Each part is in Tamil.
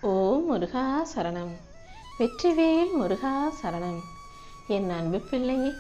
ஓ முருகா சரணம். வெற்றிவேல் முருகா சரணம். என் அன்பு பிள்ளையே,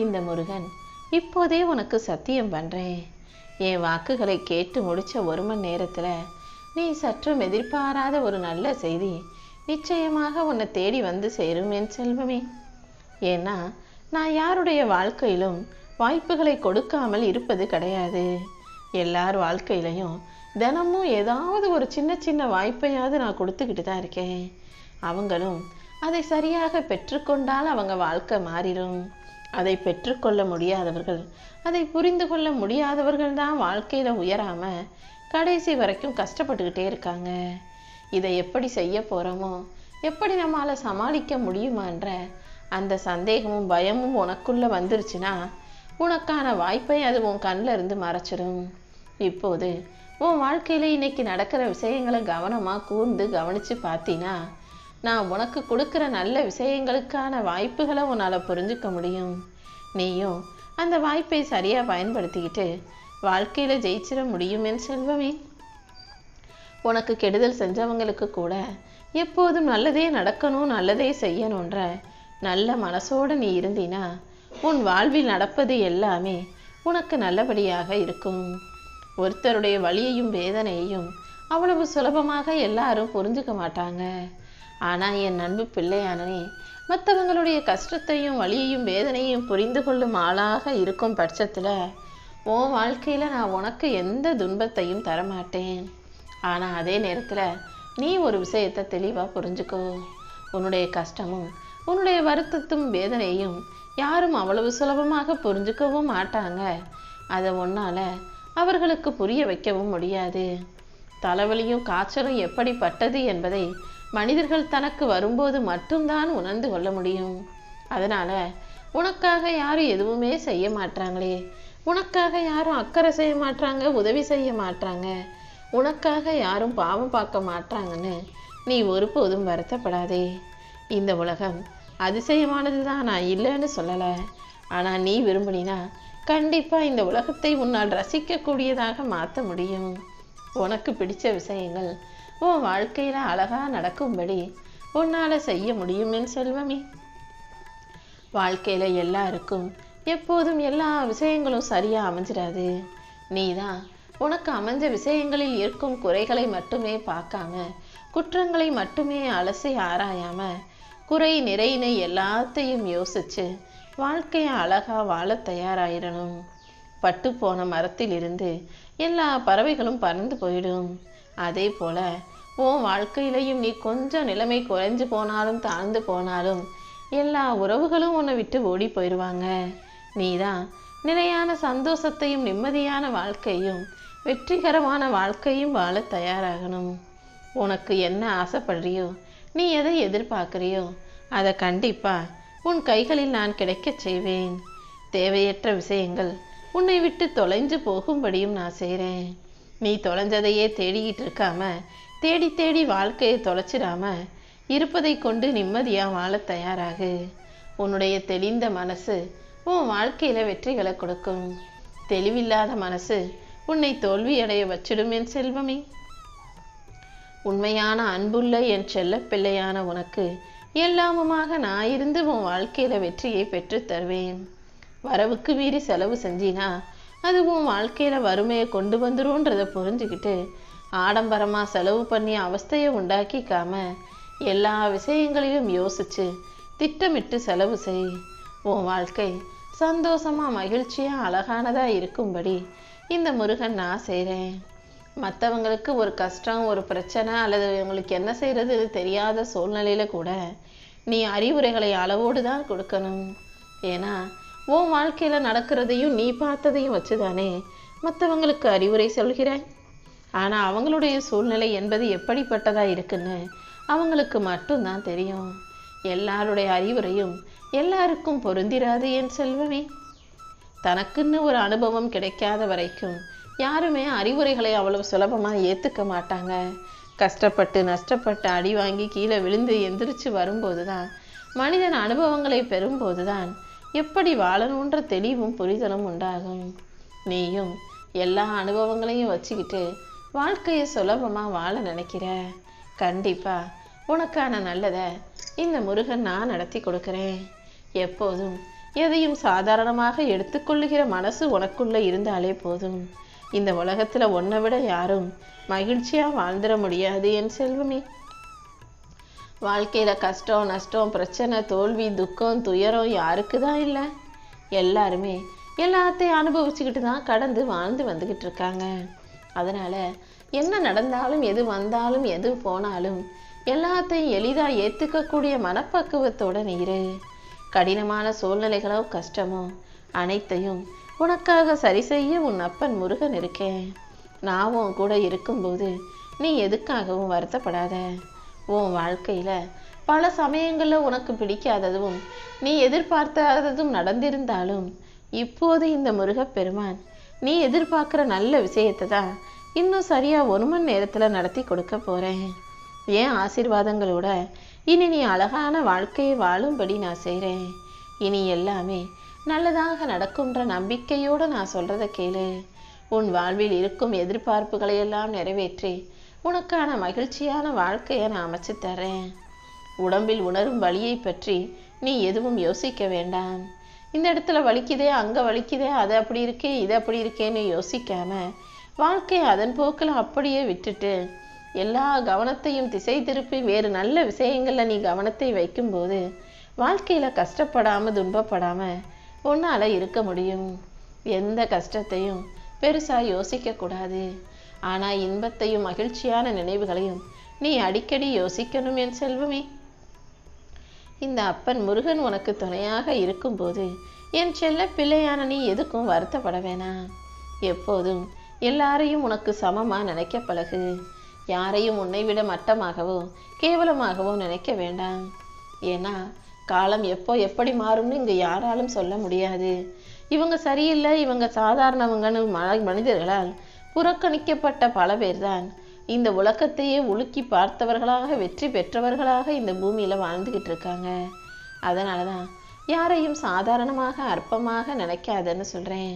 இந்த முருகன் இப்போதே உனக்கு சத்தியம் பண்ணுறேன். என் வாக்குகளை கேட்டு முடித்த 1 மணி நேரத்தில் நீ சற்றும் எதிர்பாராத ஒரு நல்ல செய்தி நிச்சயமாக உன்னை தேடி வந்து சேரும் என் செல்வமே. ஏன்னா நான் யாருடைய வாழ்க்கையிலும் வாய்ப்புகளை கொடுக்காமல் இருப்பது கிடையாது. எல்லார் வாழ்க்கையிலையும் தினமும் ஏதாவது ஒரு சின்ன சின்ன வாய்ப்பையாவது நான் கொடுத்துக்கிட்டு தான் இருக்கேன். அவங்களும் அதை சரியாக பெற்றுக்கொண்டால் அவங்க வாழ்க்கை மாறிடும். அதை பெற்றுக்கொள்ள முடியாதவர்கள், அதை புரிந்து கொள்ள முடியாதவர்கள் தான் வாழ்க்கையில் உயராமல் கடைசி வரைக்கும் கஷ்டப்பட்டுக்கிட்டே இருக்காங்க. இதை எப்படி செய்ய போகிறோமோ, எப்படி நம்மளால் சமாளிக்க முடியுமான்ற அந்த சந்தேகமும் பயமும் உனக்குள்ளே வந்துருச்சுன்னா உனக்கான வாய்ப்பை அது உன் கண்ணில் இருந்து மறைச்சிடும். இப்போது உன் வாழ்க்கையில் இன்னைக்கு நடக்கிற விஷயங்களை கவனமாக கூர்ந்து கவனித்து பார்த்தீன்னா நான் உனக்கு கொடுக்குற நல்ல விஷயங்களுக்கான வாய்ப்புகளை உன்னால் புரிஞ்சுக்க முடியும். நீயும் அந்த வாய்ப்பை சரியாக பயன்படுத்திக்கிட்டு வாழ்க்கையில் ஜெயிச்சிட முடியும் என் செல்வமே. உனக்கு கெடுதல் செஞ்சவங்களுக்கு கூட எப்போதும் நல்லதே நடக்கணும், நல்லதே செய்யணுன்ற நல்ல மனசோடு நீ இருந்தினா உன் வாழ்வில் நடப்பது எல்லாமே உனக்கு நல்லபடியாக இருக்கும். ஒருத்தருடைய வலியையும் வேதனையையும் அவ்வளவு சுலபமாக எல்லாரும் புரிஞ்சுக்க மாட்டாங்க. ஆனால் என் அன்பு பிள்ளையானே, மற்றவங்களுடைய கஷ்டத்தையும் வலியையும் வேதனையும் புரிந்து கொள்ளும் ஆளாக இருக்கும் பட்சத்தில் உன் வாழ்க்கையில் நான் உனக்கு எந்த துன்பத்தையும் தரமாட்டேன். ஆனால் அதே நேரத்தில் நீ ஒரு விஷயத்தை தெளிவாக புரிஞ்சுக்கோ. உன்னுடைய கஷ்டமும் உன்னுடைய வருத்தத்தும் வேதனையும் யாரும் அவ்வளவு சுலபமாக புரிஞ்சுக்கவும் மாட்டாங்க. அதை உன்னால் அவர்களுக்கு புரிய வைக்கவும் முடியாது. தலைவலியும் காய்ச்சலும் எப்படிப்பட்டது என்பதை மனிதர்கள் தனக்கு வரும்போது மட்டும்தான் உணர்ந்து கொள்ள முடியும். அதனால் உனக்காக யாரும் எதுவுமே செய்ய மாட்டாங்களே, உனக்காக யாரும் அக்கறை செய்ய மாட்டாங்க, உதவி செய்ய மாட்டாங்க, உனக்காக யாரும் பாவம் பார்க்க மாட்டாங்கன்னு நீ ஒருபோதும் வருத்தப்படாதே. இந்த உலகம் அதிசயமானது தான், நான் இல்லைன்னு சொல்லலை. ஆனால் நீ விரும்பினா கண்டிப்பாக இந்த உலகத்தை உன்னால் ரசிக்கக்கூடியதாக மாற்ற முடியும். உனக்கு பிடிச்ச விஷயங்கள் உன் வாழ்க்கையில் அழகாக நடக்கும்படி உன்னால் செய்ய முடியும் என் செல்வமே. வாழ்க்கையில் எல்லாருக்கும் எப்போதும் எல்லா விஷயங்களும் சரியாக அமைஞ்சிடாது. நீ தான் உனக்கு அமைஞ்ச விஷயங்களில் இருக்கும் குறைகளை மட்டுமே பார்க்காம, குற்றங்களை மட்டுமே அலசி ஆராயாம, குறை நிறையினை எல்லாத்தையும் யோசிச்சு வாழ்க்கையை அழகாக வாழ தயாராயிடணும். பட்டு போன மரத்தில் இருந்து எல்லா பறவைகளும் பறந்து போயிடும். அதே போல உன் வாழ்க்கையிலையும் நீ கொஞ்சம் நிலைமை குறைஞ்சு போனாலும் தாழ்ந்து போனாலும் எல்லா உறவுகளும் உன்னை விட்டு ஓடி போயிடுவாங்க. நீ தான் நிலையான சந்தோஷத்தையும் நிம்மதியான வாழ்க்கையும் வெற்றிகரமான வாழ்க்கையும் வாழ தயாராகணும். உனக்கு என்ன ஆசைப்படுறியோ, நீ எதை எதிர்பார்க்குறியோ அதை கண்டிப்பாக உன் கைகளில் நான் கிடைக்கச் செய்வேன். தேவையற்ற விஷயங்கள் உன்னை விட்டு தொலைஞ்சு போகும்படியும் நான் செய்கிறேன். நீ தொலைஞ்சதையே தேடிக்கிட்டு இருக்காம, தேடி தேடி வாழ்க்கையை தொலைச்சிடாம இருப்பதை கொண்டு நிம்மதியாக வாழ தயாராகு. உன்னுடைய தெளிந்த மனசு உன் வாழ்க்கையில் வெற்றிகளை கொடுக்கும். தெளிவில்லாத மனசு உன்னை தோல்வியடைய வச்சிடும் என் செல்வமே. உண்மையான அன்புள்ள என் செல்ல பிள்ளையான உனக்கு எல்லாமுமாக நான் இருந்து உன் வாழ்க்கையில் வெற்றியை பெற்று தருவேன். வரவுக்கு மீறி செலவு செஞ்சினா அது உன் வாழ்க்கையில் வறுமையை கொண்டு வந்துருன்றதை புரிஞ்சுக்கிட்டு ஆடம்பரமாக செலவு பண்ணி அவஸ்தையை உண்டாக்கிக்காம எல்லா விஷயங்களிலும் யோசிச்சு திட்டமிட்டு செலவு செய். உன் வாழ்க்கை சந்தோஷமாக மகிழ்ச்சியாக அழகானதாக இருக்கும்படி இந்த முருகன் நான் செய்கிறேன். மற்றவங்களுக்கு ஒரு கஷ்டம், ஒரு பிரச்சனை அல்லது உங்களுக்கு என்ன செய்கிறது தெரியாத சூழ்நிலையில் கூட நீ அறிவுரைகளை அளவோடு தான் கொடுக்கணும். ஏன்னா உன் வாழ்க்கையில் நடக்கிறதையும் நீ பார்த்ததையும் வச்சு தானே மற்றவங்களுக்கு அறிவுரை சொல்கிறாய். ஆனால் அவங்களுடைய சூழ்நிலை என்பது எப்படிப்பட்டதாக இருக்குன்னு அவங்களுக்கு மட்டும்தான் தெரியும். எல்லாருடைய அறிவுரையும் எல்லாருக்கும் பொருந்திராது என் செல்வமே. தனக்குன்னு ஒரு அனுபவம் கிடைக்காத வரைக்கும் யாருமே அறிவுரைகளை அவ்வளவு சுலபமாக ஏற்றுக்க மாட்டாங்க. கஷ்டப்பட்டு நஷ்டப்பட்டு அடி வாங்கி கீழே விழுந்து எந்திரிச்சு வரும்போது தான், மனிதன் அனுபவங்களை பெறும்போது தான் எப்படி வாழணுன்ற தெளிவும் புரிதலும் உண்டாகும். நீயும் எல்லா அனுபவங்களையும் வச்சுக்கிட்டு வாழ்க்கையை சுலபமாக வாழ நினைக்கிற. கண்டிப்பா உனக்கான நல்லதை இந்த முருகன் நான் நடத்தி கொடுக்கிறேன். எப்போதும் எதையும் சாதாரணமாக எடுத்துக்கொள்ளுகிற மனசு உனக்குள்ள இருந்தாலே போதும். இந்த உலகத்துல உன்னை விட யாரும் மகிழ்ச்சியா வாழ்ந்துட முடியாது என் செல்வமே. வாழ்க்கையில கஷ்டம், நஷ்டம், பிரச்சனை, தோல்வி, துக்கம், துயரம் யாருக்கு தான் இல்லை? எல்லாருமே எல்லாத்தையும் அனுபவிச்சுக்கிட்டு தான் கடந்து வாழ்ந்து வந்துக்கிட்டு இருக்காங்க. அதனால என்ன நடந்தாலும், எது வந்தாலும், எது போனாலும் எல்லாத்தையும் எளிதாக ஏற்றுக்கக்கூடிய மனப்பக்குவத்தோட நீரு. கடினமான சூழ்நிலைகளோ கஷ்டமோ அனைத்தையும் உனக்காக சரி செய்ய உன் அப்பன் முருகன் இருக்கேன். நான் உன் கூட இருக்கும்போது நீ எதுக்காகவும் வருத்தப்படாத. உன் வாழ்க்கையில் பல சமயங்களில் உனக்கு பிடிக்காததும் நீ எதிர்பார்த்தாததும் நடந்திருந்தாலும் இப்போது இந்த முருகப்பெருமான் நீ எதிர்பார்க்குற நல்ல விஷயத்தை தான் இன்னும் சரியாக 1 மணி நேரத்தில் நடத்தி கொடுக்க போகிறேன். ஏன் ஆசீர்வாதங்களோட இனி நீ அழகான வாழ்க்கையை வாழும்படி நான் செய்கிறேன். இனி எல்லாமே நல்லதாக நடக்கும்ன்ற நம்பிக்கையோடு நான் சொல்கிறத கேளு. உன் வாழ்வில் இருக்கும் எதிர்பார்ப்புகளையெல்லாம் நிறைவேற்றி உனக்கான மகிழ்ச்சியான வாழ்க்கையை நான் அமைச்சு தரேன். உடம்பில் உணரும் வலியை பற்றி நீ எதுவும் யோசிக்க வேண்டாம். இந்த இடத்துல வலிக்குதே, அங்கே வலிக்குதே, அது அப்படி இருக்கே, இது அப்படி இருக்கேன்னு யோசிக்காம வாழ்க்கையை அதன் போக்கில் அப்படியே விட்டுட்டு எல்லா கவனத்தையும் திசை திருப்பி வேறு நல்ல விஷயங்களில் நீ கவனத்தை வைக்கும்போது வாழ்க்கையில் கஷ்டப்படாமல் துன்பப்படாமல் உன்னால் இருக்க முடியும். எந்த கஷ்டத்தையும் பெருசாக யோசிக்கக்கூடாது. ஆனால் இன்பத்தையும் மகிழ்ச்சியான நினைவுகளையும் நீ அடிக்கடி யோசிக்கணும் என் செல்வமே. இந்த அப்பன் முருகன் உனக்கு துணையாக இருக்கும்போது என் செல்ல பிள்ளையான நீ எதுக்கும் வருத்தப்பட வேணாம். எப்போதும் எல்லாரையும் உனக்கு சமமாக நினைக்க பழகு. யாரையும் உன்னை விட மட்டமாகவோ கேவலமாகவோ நினைக்க வேண்டாம். ஏன்னா காலம் எப்போ எப்படி மாறும்னு இங்கே யாராலும் சொல்ல முடியாது. இவங்க சரியில்லை, இவங்க சாதாரணவங்கன்னு மனிதர்களால் புறக்கணிக்கப்பட்ட பல பேர் தான் இந்த உலகத்தையே உலுக்கி பார்த்தவர்களாக வெற்றி பெற்றவர்களாக இந்த பூமியில் வாழ்ந்துக்கிட்டு இருக்காங்க. அதனால தான் யாரையும் சாதாரணமாக அற்பமாக நினைக்காதன்னு சொல்கிறேன்.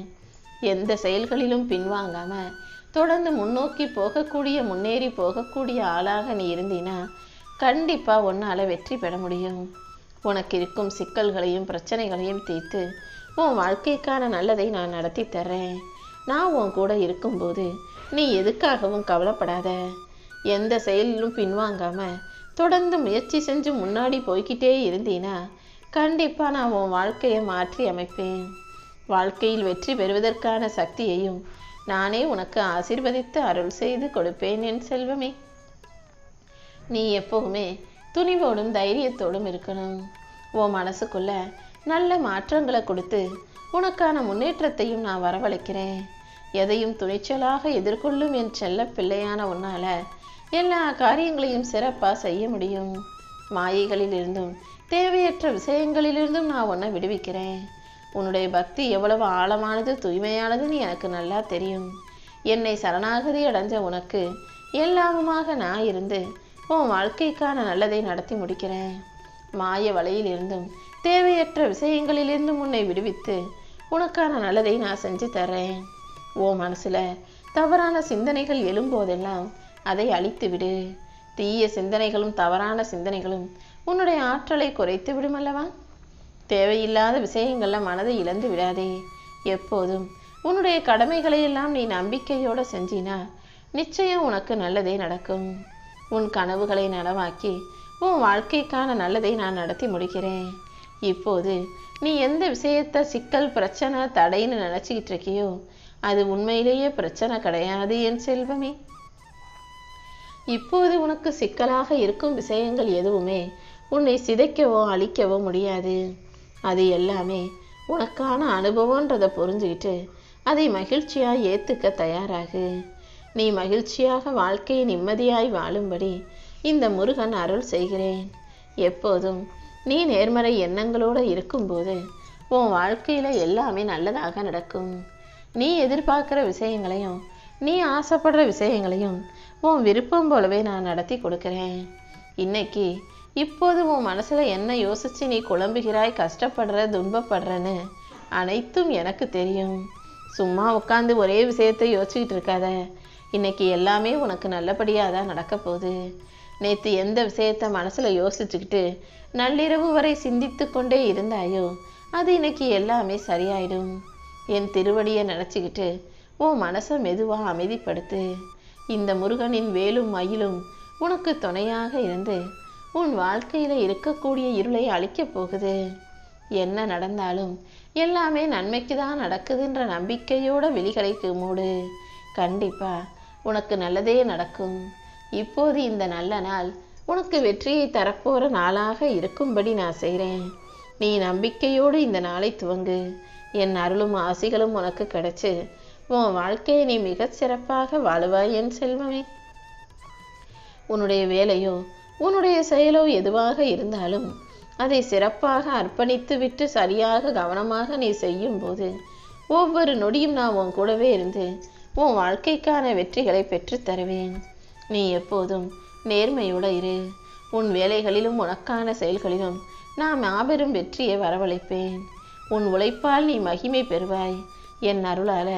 எந்த செயல்களிலும் பின்வாங்காமல் தொடர்ந்து முன்னோக்கி போகக்கூடிய, முன்னேறி போகக்கூடிய ஆளாக நீ இருந்தீன்னா கண்டிப்பாக உன்னால் வெற்றி பெற முடியும். உனக்கு இருக்கும் சிக்கல்களையும் பிரச்சனைகளையும் தீர்த்து உன் வாழ்க்கைக்கான நல்லதை நான் நடத்தி தர்றேன். நான் உன் கூட இருக்கும்போது நீ எதுக்காகவும் கவலைப்படாத. எந்த செயலிலும் பின்வாங்காமல் தொடர்ந்து முயற்சி செஞ்சு முன்னாடி போய்கிட்டே இருந்தீன்னா கண்டிப்பாக நான் உன் வாழ்க்கையை மாற்றி அமைப்பேன். வாழ்க்கையில் வெற்றி பெறுவதற்கான சக்தியையும் நானே உனக்கு ஆசீர்வதித்து அருள் செய்து கொடுப்பேன் என் செல்வமே. நீ எப்பவுமே துணிவோடும் தைரியத்தோடும் இருக்கணும். உன் மனசுக்குள்ள நல்ல மாற்றங்களை கொடுத்து உனக்கான முன்னேற்றத்தையும் நான் வரவழைக்கிறேன். எதையும் துணிச்சலாக எதிர்கொள்ளும் என் செல்ல பிள்ளையான உன்னால எல்லா காரியங்களையும் சிறப்பாக செய்ய முடியும். மாயைகளிலிருந்தும் தேவையற்ற விஷயங்களிலிருந்தும் நான் உன்னை விடுவிக்கிறேன். உன்னுடைய பக்தி எவ்வளவு ஆழமானது, தூய்மையானதுன்னு எனக்கு நல்லா தெரியும். என்னை சரணாகதி அடைஞ்ச உனக்கு எல்லாமுமாக நான் இருந்து உன் வாழ்க்கைக்கான நல்லதை நடத்தி முடிக்கிறேன். மாய வலையில் இருந்தும் தேவையற்ற விஷயங்களிலிருந்தும் உன்னை விடுவித்து உனக்கான நல்லதை நான் செஞ்சு தர்றேன். ஓ மனசுல தவறான சிந்தனைகள் எழும்போதெல்லாம் அதை அழித்து விடு. தீய சிந்தனைகளும் தவறான சிந்தனைகளும் உன்னுடைய ஆற்றலை குறைத்து விடும் அல்லவா? தேவையில்லாத விஷயங்கள்ல மனதை இழந்து விடாதே. எப்போதும் உன்னுடைய கடமைகளை எல்லாம் நீ நம்பிக்கையோடு செஞ்சினா நிச்சயம் உனக்கு நல்லதே நடக்கும். உன் கனவுகளை நனவாக்கி உன் வாழ்க்கைக்கான நல்லதை நான் நடத்தி முடிக்கிறேன். இப்போது நீ எந்த விஷயத்தை சிக்கல், பிரச்சனை, தடைன்னு நினச்சிக்கிட்டு இருக்கியோ அது உண்மையிலேயே பிரச்சனை கிடையாது என் செல்வமே. இப்போது உனக்கு சிக்கலாக இருக்கும் விஷயங்கள் எதுவுமே உன்னை சிதைக்கவோ அழிக்கவோ முடியாது. அது எல்லாமே உனக்கான அனுபவன்றதை புரிஞ்சுக்கிட்டு அதை மகிழ்ச்சியாக ஏற்றுக்க தயாராகு. நீ மகிழ்ச்சியாக வாழ்க்கையை நிம்மதியாய் வாழும்படி இந்த முருகன் அருள் செய்கிறேன். எப்போதும் நீ நேர்மறை எண்ணங்களோடு இருக்கும்போது உன் வாழ்க்கையில் எல்லாமே நல்லதாக நடக்கும். நீ எதிர்பார்க்குற விஷயங்களையும் நீ ஆசைப்படுற விஷயங்களையும் உன் விருப்பம் போலவே நான் நடத்தி கொடுக்குறேன். இன்னைக்கு இப்போது உன் மனசில் என்ன யோசித்து நீ குழம்புகிறாய், கஷ்டப்படுற, துன்பப்படுறன்னு அனைத்தும் எனக்கு தெரியும். சும்மா உட்காந்து ஒரே விஷயத்தை யோசிச்சுக்கிட்டு இருக்காத. இன்னைக்கு எல்லாமே உனக்கு நல்லபடியாக தான் நடக்க போகுது. நேற்று எந்த விஷயத்த மனசுல யோசிச்சுக்கிட்டு நள்ளிரவு வரை சிந்தித்து கொண்டே இருந்தாயோ அது இன்னைக்கு எல்லாமே சரியாயிடும். என் திருவடியை நினச்சிக்கிட்டு உன் மனசை மெதுவா அமைதிப்படுத்து. இந்த முருகனின் வேலும் மயிலும் உனக்கு துணையாக இருந்து உன் வாழ்க்கையில இருக்கக்கூடிய இருளை அழிக்கப் போகுது. என்ன நடந்தாலும் எல்லாமே நன்மைக்கு தான் நடக்குதுன்ற நம்பிக்கையோட விழிகளை மூடு. கண்டிப்பா உனக்கு நல்லதே நடக்கும். இப்போது இந்த நல்ல நாள் உனக்கு வெற்றியை தரப்போற நாளாக இருக்கும்படி நான் செய்கிறேன். நீ நம்பிக்கையோடு இந்த நாளை துவங்கு. என் அருளும் ஆசிகளும் உனக்கு கிடைச்சு உன் வாழ்க்கையை நீ மிகச் சிறப்பாக வாழுவாய் என் செல்வமே. உன்னுடைய வேலையோ உன்னுடைய செயலோ எதுவாக இருந்தாலும் அதை சிறப்பாக அர்ப்பணித்து விட்டு சரியாக கவனமாக நீ செய்யும் போது ஒவ்வொரு நொடியும் நான் உன் கூடவே இருந்து உன் வாழ்க்கைக்கான வெற்றிகளை பெற்று தருவேன். நீ எப்போதும் நேர்மையோட இரு. உன் வேலைகளிலும் உனக்கான செயல்களிலும் நான் மாபெரும் வெற்றியை வரவழைப்பேன். உன் உழைப்பால் நீ மகிமை பெறுவாய். என் அருளால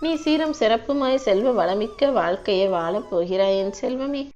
நீ சீரும் சிறப்புமாய் செல்வ வளமிக்க வாழ்க்கையை வாழப் போகிறாய் என் செல்வமே.